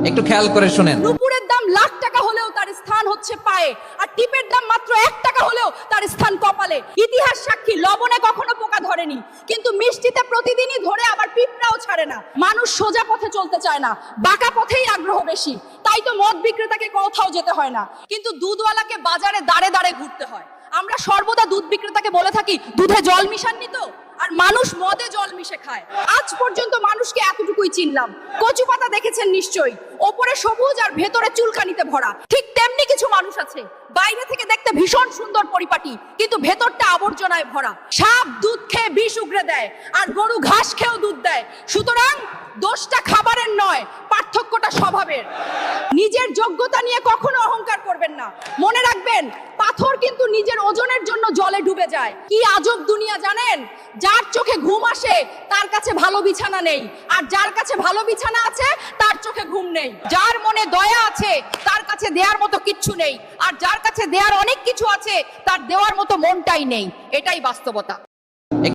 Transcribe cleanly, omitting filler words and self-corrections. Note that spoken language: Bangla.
একটু খেয়াল করে শুনেন। নুপুরের দাম লাখ টাকা হলেও তার স্থান হচ্ছে পায়ে, আর টিপের দাম মাত্র 1 টাকা হলেও তার স্থান কপালে। ইতিহাস সাক্ষী, লবণে কখনো পোকা ধরেনি, কিন্তু মিষ্টিতে প্রতিদিনই ধরে, আবার পিঁপড়াও ছাড়ে না। মানুষ সোজা পথে চলতে চায় না, বাঁকা পথেই আগ্রহ বেশি। তাই তো মদ বিক্রেতাকে কোথাও যেতে হয় না, কিন্তু দুধওয়ালাকে বাজারে দাঁড়ে দাঁড়ে ঘুরতে হয়। আমরা সর্বদা দুধ বিক্রেতাকে বলে থাকি, দুধে জল মিশাননি তো? আর মানুষ মদে জল মিশে খায়। আজ পর্যন্ত মানুষকে এতটুকুই চিনলাম। কচু পাতা দেখেছেন নিশ্চয়ই, ওপরে সবুজ আর ভেতরে চুলকানিতে ভরা। ঠিক তেমনি কিছু মানুষ আছে, বাইরে থেকে দেখতে ভীষণ সুন্দর পরিপাটি, কিন্তু ভেতরটা আবর্জনায় ভরা। সাপ দুধ খেয়ে বিষ উগরে দেয়, আর গরু ঘাস খেয়েও দুধ দেয়। সুতরাং দোষটা খাবারের নয়, পার্থক্যটা স্বভাবের। নিজের যোগ্যতা নিয়ে কখনো অহংকার করবেন না। মনে রাখবেন, পাথর কিন্তু নিজের ওজনের জন্য জলে ডুবে যায়। কি আজব দুনিয়া জানেন? যার চোখে ঘুম আসে তার কাছে ভালো বিছানা নেই, আর যার কাছে ভালো বিছানা আছে তার চোখে ঘুম নেই। যার মনে দয়া আছে তার কাছে দেওয়ার মতো কিচ্ছু নেই, আর যার কাছে দেওয়ার অনেক কিছু আছে তার দেওয়ার মতো মনটাই নেই। এটাই বাস্তবতা।